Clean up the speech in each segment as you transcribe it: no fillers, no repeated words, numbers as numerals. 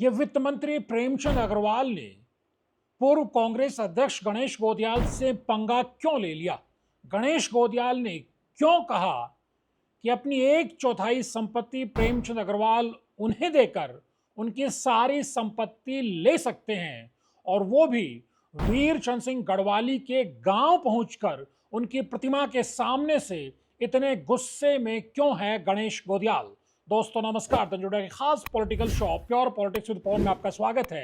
ये वित्त मंत्री प्रेमचंद अग्रवाल ने पूर्व कांग्रेस अध्यक्ष गणेश गोदियाल से पंगा क्यों ले लिया। गणेश गोदियाल ने क्यों कहा कि अपनी एक चौथाई संपत्ति प्रेमचंद अग्रवाल उन्हें देकर उनकी सारी संपत्ति ले सकते हैं, और वो भी वीर चंद सिंह गढ़वाली के गांव पहुंचकर उनकी प्रतिमा के सामने से इतने गुस्से में क्यों है गणेश गोदियाल। दोस्तों नमस्कार, तंजुड़ा के खास political show pure politics with Pawan में आपका स्वागत है।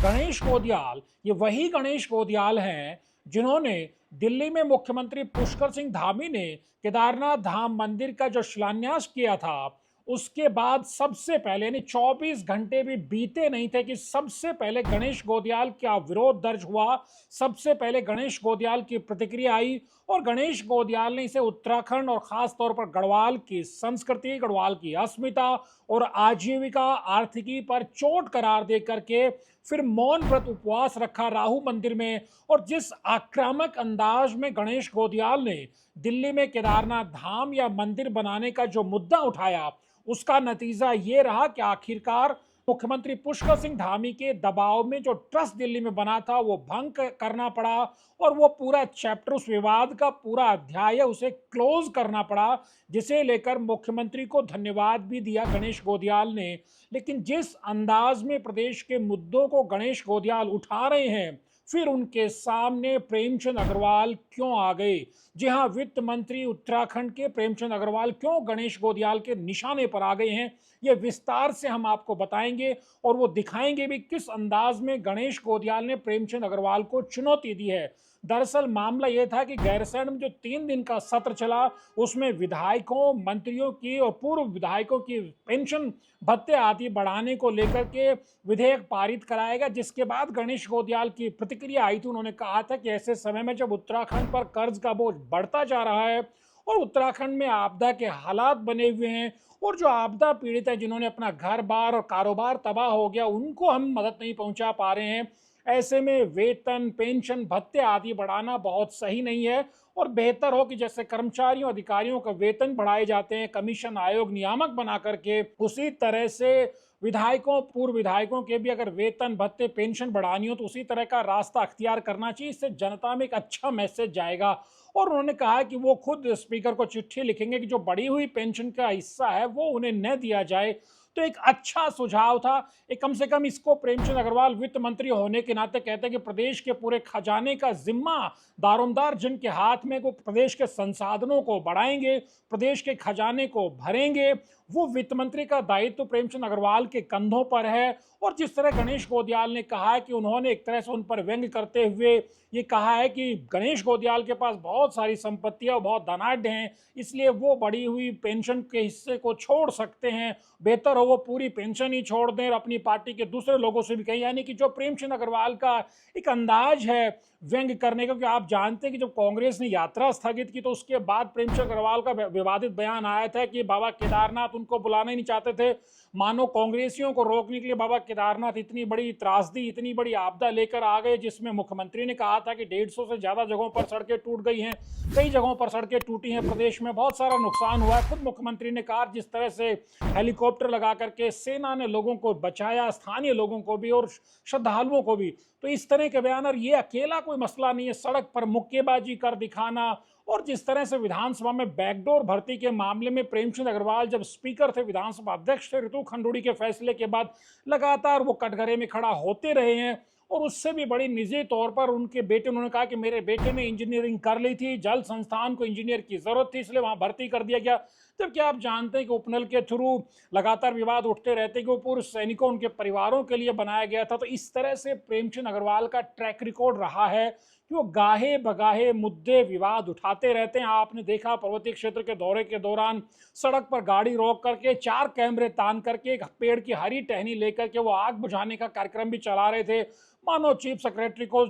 गणेश गोदियाल ये वही गणेश गोदियाल हैं जिन्होंने दिल्ली में मुख्यमंत्री पुष्कर सिंह धामी ने केदारनाथ धाम मंदिर का जो शिलान्यास किया था, उसके बाद सबसे पहले यानी 24 घंटे भी बीते नहीं थे कि सबसे पहले गणेश गोदियाल का विरोध दर्ज हुआ। सबसे पहले गणेश गोदियाल की प्रतिक्रिया आई और गणेश गोदियाल ने इसे उत्तराखंड और खास तौर पर गढ़वाल की संस्कृति, गढ़वाल की अस्मिता और आजीविका आर्थिकी पर चोट करार दे करके फिर मौन व्रत उपवास रखा राहु मंदिर में। और जिस आक्रामक अंदाज में गणेश गोदियाल ने दिल्ली में केदारनाथ धाम या मंदिर बनाने का जो मुद्दा उठाया, उसका नतीजा ये रहा कि आखिरकार मुख्यमंत्री पुष्कर सिंह धामी के दबाव में जो ट्रस्ट दिल्ली में बना था वो भंग करना पड़ा और वो पूरा चैप्टर, उस विवाद का पूरा अध्याय उसे क्लोज करना पड़ा, जिसे लेकर मुख्यमंत्री को धन्यवाद भी दिया गणेश गोदियाल ने। लेकिन जिस अंदाज में प्रदेश के मुद्दों को गणेश गोदियाल उठा रहे हैं, फिर उनके सामने प्रेमचंद अग्रवाल क्यों आ गए। जी हाँ, वित्त मंत्री उत्तराखंड के प्रेमचंद अग्रवाल क्यों गणेश गोदियाल के निशाने पर आ गए हैं, ये विस्तार से हम आपको बताएंगे और वो दिखाएंगे भी किस अंदाज में गणेश गोदियाल ने प्रेमचंद अग्रवाल को चुनौती दी है। दरअसल मामला यह था कि गैरसैंण में जो 3 दिन का सत्र चला, उसमें विधायकों, मंत्रियों की और पूर्व विधायकों की पेंशन भत्ते आदि बढ़ाने को लेकर के विधेयक पारित कराया गया, जिसके बाद गणेश गोदियाल की प्रतिक्रिया आई थी। उन्होंने कहा था कि ऐसे समय में जब उत्तराखंड पर कर्ज का बोझ बढ़ता जा रहा है और उत्तराखंड में आपदा के हालात बने हुए हैं और जो आपदा पीड़ित है, जिन्होंने अपना घर बार और कारोबार तबाह हो गया, उनको हम मदद नहीं पहुंचा पा रहे हैं। ऐसे में वेतन, पेंशन भत्ते आदि बढ़ाना बहुत सही नहीं है और बेहतर हो कि जैसे कर्मचारियों, अधिकारियों का वेतन बढ़ाए जाते हैं कमीशन आयोग नियामक बना करके, उसी तरह से विधायकों, पूर्व विधायकों के भी अगर वेतन, भत्ते, पेंशन बढ़ानी हो तो उसी तरह का रास्ता अख्तियार करना चाहिए। इससे जनता में एक अच्छा मैसेज जाएगा। और उन्होंने कहा कि वो खुद स्पीकर को चिट्ठी लिखेंगे कि जो बढ़ी हुई पेंशन का हिस्सा है वो उन्हें न दिया जाए। तो एक अच्छा सुझाव था। एक कम से कम इसको प्रेमचंद अग्रवाल वित्त मंत्री होने के नाते कहते हैं कि प्रदेश के पूरे खजाने का जिम्मा दारोमदार जिनके हाथ में, को प्रदेश के संसाधनों को बढ़ाएंगे, प्रदेश के खजाने को भरेंगे, वो वित्त मंत्री का दायित्व प्रेमचंद अग्रवाल के कंधों पर है। और जिस तरह गणेश गोदियाल ने कहा है कि उन्होंने एक तरह से उन पर व्यंग्य करते हुए ये कहा है कि गणेश गोदियाल के पास बहुत सारी संपत्तियां और बहुत धनाढ्य हैं, इसलिए वो बढ़ी हुई पेंशन के हिस्से को छोड़ सकते हैं, बेहतर हो वो पूरी पेंशन ही छोड़ दें और अपनी पार्टी के दूसरे लोगों से भी कहें। यानी कि जो प्रेमचंद अग्रवाल का एक अंदाज है व्यंग्य करने का, क्योंकि आप जानते हैं कि जब कांग्रेस ने यात्रा स्थगित की तो उसके बाद प्रेमचंद अग्रवाल का विवादित बयान आया था कि बाबा केदारनाथ उनको बुलाना ही नहीं चाहते थे। मानो कांग्रेसियों को रोकने के लिए बाबा केदारनाथ इतनी बड़ी त्रासदी, इतनी बड़ी आपदा लेकर आ गए, जिसमें मुख्यमंत्री ने कहा था कि 150 से ज्यादा जगहों पर सड़कें टूट गई हैं, कई जगहों पर सड़कें टूटी हैं, प्रदेश में बहुत सारा नुकसान हुआ है। खुद मुख्यमंत्री ने कहा जिस तरह से हेलीकॉप्टर लगा करके सेना ने लोगों को बचाया, स्थानीय लोगों को भी और श्रद्धालुओं को भी। तो इस तरह के बयान, और ये अकेला कोई मसला नहीं है, सड़क पर मुक्केबाजी कर दिखाना और जिस तरह से विधानसभा में बैकडोर भर्ती के मामले में प्रेमचंद अग्रवाल जब स्पीकर थे, विधानसभा अध्यक्ष थे, ऋतु खंडूड़ी के फैसले के बाद लगातार वो कटघरे में खड़ा होते रहे हैं। और उससे भी बड़ी निजी तौर पर उनके बेटे, उन्होंने कहा कि मेरे बेटे ने इंजीनियरिंग कर ली थी, जल संस्थान को इंजीनियर की जरूरत थी, इसलिए वहां भर्ती कर दिया गया। जबकि आप जानते हैं कि उपनल के थ्रू लगातार विवाद उठते रहते हैं कि वो पूर्व सैनिकों, उनके परिवारों के लिए बनाया गया था। तो इस तरह से प्रेमचंद अग्रवाल का ट्रैक रिकॉर्ड रहा है कि वो गाहे बगाहे मुद्दे, विवाद उठाते रहते हैं। आपने देखा पर्वतीय क्षेत्र के दौरे के दौरान सड़क पर गाड़ी रोक करके 4 कैमरे तान करके एक पेड़ की हरी टहनी लेकर के वो आग बुझाने का कार्यक्रम भी चला रहे थे। मानो चीफ सेक्रेटरी को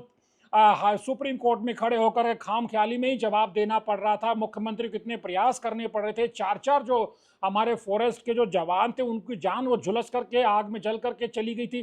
सुप्रीम कोर्ट में खड़े होकर खाम ख्याली में ही जवाब देना पड़ रहा था। मुख्यमंत्री को इतने प्रयास करने पड़ रहे थे। 4 जो हमारे फॉरेस्ट के जो जवान थे, उनकी जान वो झुलस करके आग में जल करके चली गई थी।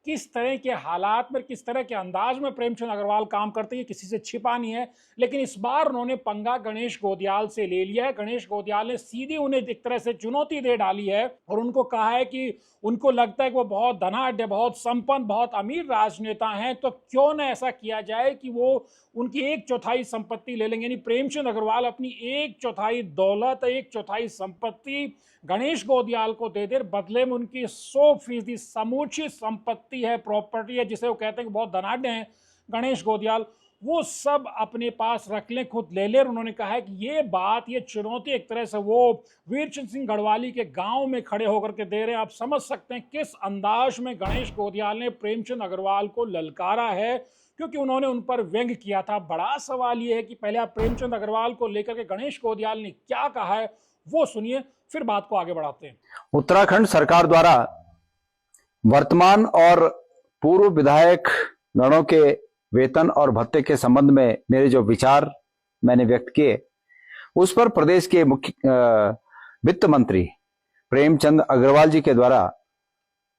किस तरह के हालात में, किस तरह के अंदाज में प्रेमचंद अग्रवाल काम करते हैं, किसी से छिपा नहीं है। लेकिन इस बार उन्होंने पंगा गणेश गोदियाल से ले लिया है। गणेश गोदियाल ने सीधी उन्हें एक तरह से चुनौती दे डाली है और उनको कहा है कि उनको लगता है कि वो बहुत धनाढ्य, बहुत संपन्न, बहुत अमीर राजनेता हैं, तो क्यों न ऐसा किया जाए कि वो उनकी 1/4 संपत्ति ले लेंगे। यानी प्रेमचंद अग्रवाल अपनी 1/4 दौलत, 1/4 संपत्ति गणेश गोदियाल को दे दे, बदले में उनकी 100% समूची संपत्ति है, प्रॉपर्टी है, जिसे वो कहते हैं कि बहुत धनाढ्य हैं गणेश गोदियाल, वो सब अपने पास रख लें, खुद ले लें। उन्होंने कहा है कि ये बात, ये चुनौती एक तरह से वो वीरचंद सिंह गढ़वाली के गांव में खड़े होकर के दे रहे हैं। आप समझ सकते हैं किस अंदाज में गणेश गोदियाल ने प्रेमचंद अग्रवाल को ललकारा है, क्योंकि उन्होंने उन पर व्यंग किया था। बड़ा सवाल ये है कि पहले आप प्रेमचंद अग्रवाल को लेकर के गणेश गोदियाल ने क्या कहा है वो सुनिए, फिर बात को आगे बढ़ाते हैं। उत्तराखंड सरकार द्वारा वर्तमान और पूर्व विधायक गणों के वेतन और भत्ते के संबंध में मेरे जो विचार मैंने व्यक्त किए, उस पर प्रदेश के मुख्य वित्त मंत्री प्रेमचंद अग्रवाल जी के द्वारा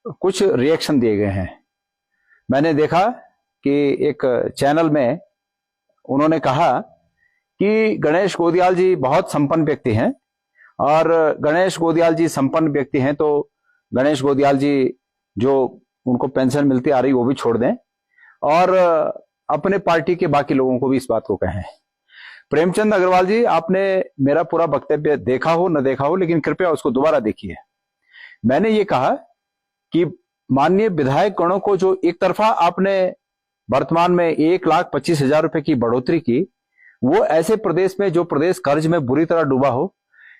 कुछ रिएक्शन दिए गए हैं। मैंने देखा कि एक चैनल में उन्होंने कहा कि गणेश गोदियाल जी बहुत संपन्न व्यक्ति हैं और गणेश गोदियाल जी संपन्न व्यक्ति हैं तो गणेश गोदियाल जी जो उनको पेंशन मिलती आ रही वो भी छोड़ दें और अपने पार्टी के बाकी लोगों को भी इस बात को कहें। प्रेमचंद अग्रवाल जी, आपने मेरा पूरा वक्तव्य देखा हो न देखा हो, लेकिन कृपया उसको दोबारा देखिए। मैंने ये कहा कि माननीय विधायक गणों को जो एक तरफा आपने वर्तमान में 1,25,000 रुपए की बढ़ोतरी की, वो ऐसे प्रदेश में जो प्रदेश कर्ज में बुरी तरह डूबा हो,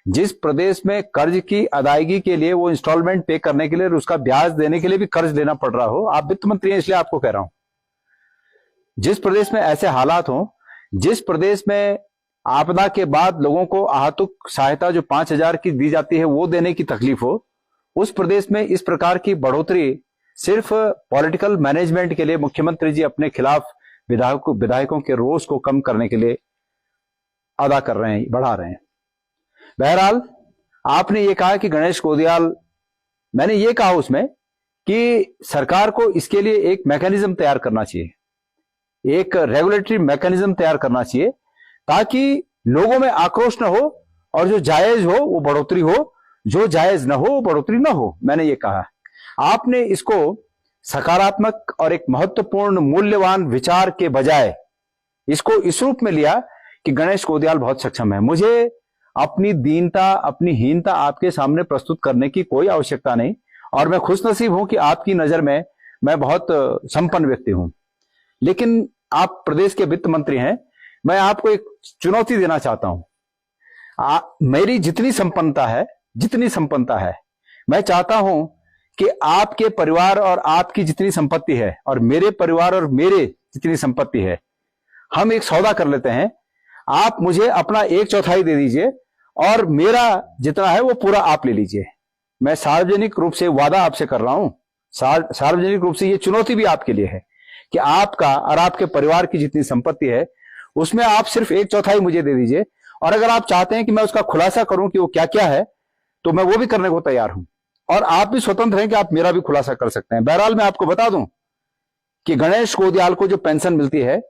जिस प्रदेश में कर्ज की अदायगी के लिए, वो इंस्टॉलमेंट पे करने के लिए, उसका ब्याज देने के लिए भी कर्ज लेना पड़ रहा हो। आप वित्त मंत्री हैं इसलिए आपको कह रहा हूं। जिस प्रदेश में ऐसे हालात हो, जिस प्रदेश में आपदा के बाद लोगों को आहतुक सहायता जो 5,000 की दी जाती है वो देने की तकलीफ हो, उस प्रदेश में इस प्रकार की बढ़ोतरी सिर्फ पॉलिटिकल मैनेजमेंट के लिए मुख्यमंत्री जी अपने खिलाफ विधायकों के रोष को कम करने के लिए अदा कर रहे हैं, बढ़ा रहे हैं। बहरहाल आपने ये कहा कि गणेश गोदियाल, मैंने ये कहा उसमें कि सरकार को इसके लिए एक मैकेनिज्म तैयार करना चाहिए, एक रेगुलेटरी मैकेनिज्म तैयार करना चाहिए, ताकि लोगों में आक्रोश न हो और जो जायज हो वो बढ़ोतरी हो, जो जायज न हो वो बढ़ोतरी न हो। मैंने ये कहा। आपने इसको सकारात्मक और एक महत्वपूर्ण मूल्यवान विचार के बजाय इसको इस रूप में लिया कि गणेश गोदियाल बहुत सक्षम है। मुझे अपनी दीनता, अपनी हीनता आपके सामने प्रस्तुत करने की कोई आवश्यकता नहीं और मैं खुशनसीब हूं कि आपकी नजर में मैं बहुत संपन्न व्यक्ति हूं। लेकिन आप प्रदेश के वित्त मंत्री हैं, मैं आपको एक चुनौती देना चाहता हूं। मेरी जितनी संपन्नता है, मैं चाहता हूं कि आपके परिवार और आपकी जितनी संपत्ति है और मेरे परिवार और मेरे जितनी संपत्ति है, हम एक सौदा कर लेते हैं। आप मुझे अपना 1/4 दे दीजिए और मेरा जितना है वो पूरा आप ले लीजिए। मैं सार्वजनिक रूप से वादा आपसे कर रहा हूं, सार्वजनिक रूप से ये चुनौती भी आपके लिए है कि आपका और आपके परिवार की जितनी संपत्ति है उसमें आप सिर्फ 1/4 मुझे दे दीजिए, और अगर आप चाहते हैं कि मैं उसका खुलासा करूं कि वो क्या क्या है तो मैं वो भी करने को तैयार हूं, और आप भी स्वतंत्र हैं कि आप मेरा भी खुलासा कर सकते हैं। बहरहाल मैं आपको बता दूं कि गणेश गोदियाल को जो पेंशन मिलती है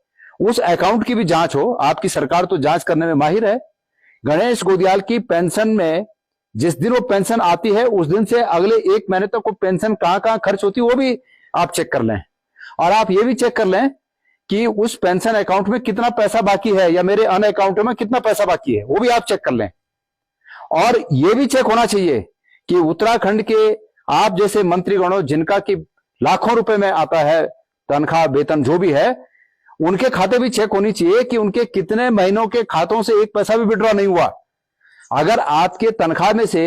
उस अकाउंट की भी जांच हो। आपकी सरकार तो जांच करने में माहिर है। गणेश गोदियाल की पेंशन में जिस दिन वो पेंशन आती है उस दिन से अगले 1 महीने तक वो पेंशन कहां खर्च होती है वो भी आप चेक कर लें, और आप ये भी चेक कर लें कि उस पेंशन अकाउंट में कितना पैसा बाकी है या मेरे अन्य अकाउंट में कितना पैसा बाकी है, वो भी आप चेक कर लें। और ये भी चेक होना चाहिए कि उत्तराखंड के आप जैसे मंत्रीगणों जिनका कि लाखों रुपए में आता है तनख्वाह, वेतन जो भी है, उनके खाते भी चेक होनी चाहिए कि उनके कितने महीनों के खातों से 1 पैसा भी विड्रॉ नहीं हुआ। अगर आपके तनख्वाह में से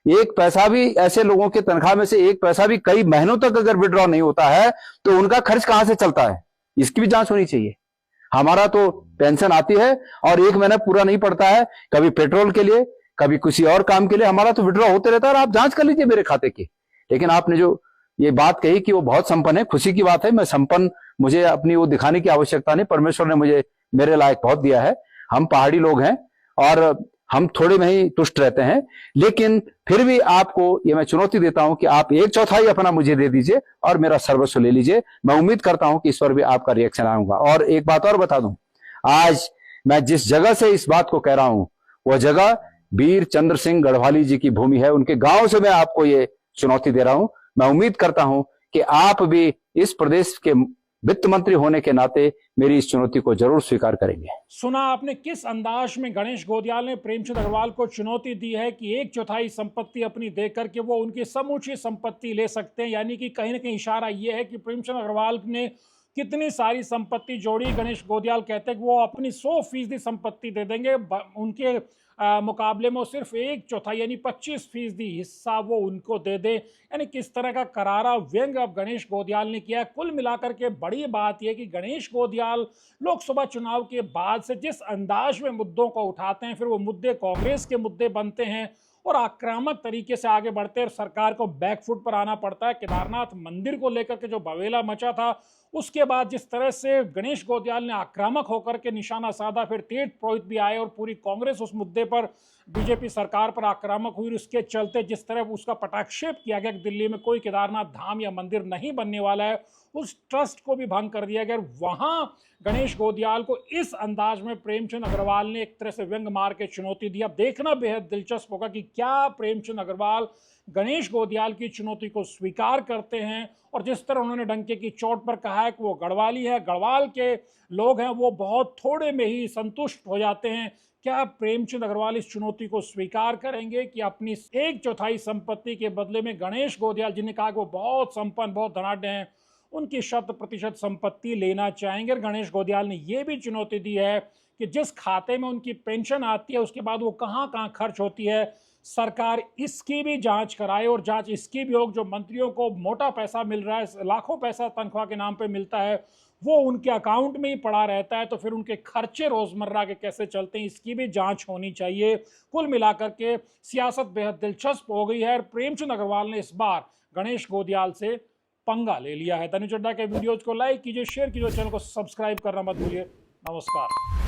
1 पैसा भी, ऐसे लोगों के तनख्वाह में से 1 पैसा भी कई महीनों तक अगर विड्रॉ नहीं होता है तो उनका खर्च कहां से चलता है, इसकी भी जांच होनी चाहिए। हमारा तो पेंशन आती है और 1 महीना पूरा नहीं पड़ता है, कभी पेट्रोल के लिए, कभी किसी और काम के लिए, हमारा तो विड्रॉ होते रहता है, और आप जांच कर लीजिए मेरे खाते की। लेकिन आपने जो ये बात कही कि वो बहुत संपन्न है, खुशी की बात है। मैं संपन्न, मुझे अपनी वो दिखाने की आवश्यकता नहीं, परमेश्वर ने मुझे मेरे लायक बहुत दिया है। हम पहाड़ी लोग हैं और हम थोड़े में ही तुष्ट रहते हैं, लेकिन फिर भी आपको ये मैं चुनौती देता हूं कि आप 1/4 अपना मुझे दे दीजिए और मेरा सर्वस्व ले लीजिए। मैं उम्मीद करता हूं कि इस पर भी आपका रिएक्शन आऊंगा। और एक बात और बता दूं, आज मैं जिस जगह से इस बात को कह रहा हूं वह जगह वीर चंद्र सिंह गढ़वाली जी की भूमि है। उनके गांव से मैं आपको ये चुनौती दे रहा हूं। मैं उम्मीद करता हूं कि आप भी इस प्रदेश के वित्त मंत्री होने के नाते मेरी इस चुनौती को जरूर स्वीकार करेंगे। सुना आपने किस अंदाज में गणेश गोदियाल ने प्रेमचंद अग्रवाल को चुनौती दी है कि 1/4 संपत्ति अपनी देकर के वो उनकी समूची संपत्ति ले सकते हैं। यानी कि कहीं ना कहीं इशारा ये है कि प्रेमचंद अग्रवाल ने कितनी सारी संपत्ति जोड़ी। गणेश गोदियाल कहते हैं कि वो अपनी 100% संपत्ति दे देंगे, उनके मुकाबले में वो सिर्फ 1/4 यानी 25% हिस्सा वो उनको दे दे। यानी किस तरह का करारा व्यंग अब गणेश गोदियाल ने किया। कुल मिलाकर के बड़ी बात यह कि गणेश गोदियाल लोकसभा चुनाव के बाद से जिस अंदाज में मुद्दों को उठाते हैं, फिर वो मुद्दे कांग्रेस के मुद्दे बनते हैं और आक्रामक तरीके से आगे बढ़ते हैं और सरकार को बैकफुट पर आना पड़ता है। केदारनाथ मंदिर को लेकर के जो बवेला मचा था, उसके बाद जिस तरह से गणेश गोदियाल ने आक्रामक होकर के निशाना साधा, फिर तीर्थ पुरोहित भी आए और पूरी कांग्रेस उस मुद्दे पर बीजेपी सरकार पर आक्रामक हुई। उसके चलते जिस तरह उसका पटाक्षेप किया गया कि दिल्ली में कोई केदारनाथ धाम या मंदिर नहीं बनने वाला है, उस ट्रस्ट को भी भंग कर दिया गया। वहां गणेश गोदियाल को इस अंदाज में प्रेमचंद अग्रवाल ने एक तरह से व्यंग मार के चुनौती दी। अब देखना बेहद दिलचस्प होगा कि क्या प्रेमचंद अग्रवाल गणेश गोदियाल की चुनौती को स्वीकार करते हैं। और जिस तरह उन्होंने डंके की चोट पर कहा है कि वो गढ़वाली है, गढ़वाल के लोग हैं, वो बहुत थोड़े में ही संतुष्ट हो जाते हैं, क्या प्रेमचंद अग्रवाल इस चुनौती को स्वीकार करेंगे कि अपनी 1/4 संपत्ति के बदले में गणेश गोदियाल, जिन्हें कहा कि वो बहुत संपन्न, बहुत धनाढ्य हैं, उनकी 100% संपत्ति लेना चाहेंगे। और गणेश गोदियाल ने यह भी चुनौती दी है कि जिस खाते में उनकी पेंशन आती है, उसके बाद वो कहां कहां खर्च होती है, सरकार इसकी भी जांच कराए और जांच इसकी भी हो। जो मंत्रियों को मोटा पैसा मिल रहा है, लाखों पैसा तनख्वाह के नाम पे मिलता है, वो उनके अकाउंट में ही पड़ा रहता है, तो फिर उनके खर्चे रोजमर्रा के कैसे चलते हैं, इसकी भी जांच होनी चाहिए। कुल मिलाकर के सियासत बेहद दिलचस्प हो गई है और प्रेमचंद अग्रवाल ने इस बार गणेश गोदियाल से पंगा ले लिया है। तनु चड्ढा के वीडियोज को लाइक कीजिए, शेयर कीजिए, चैनल को सब्सक्राइब करना मत भूलिए। नमस्कार।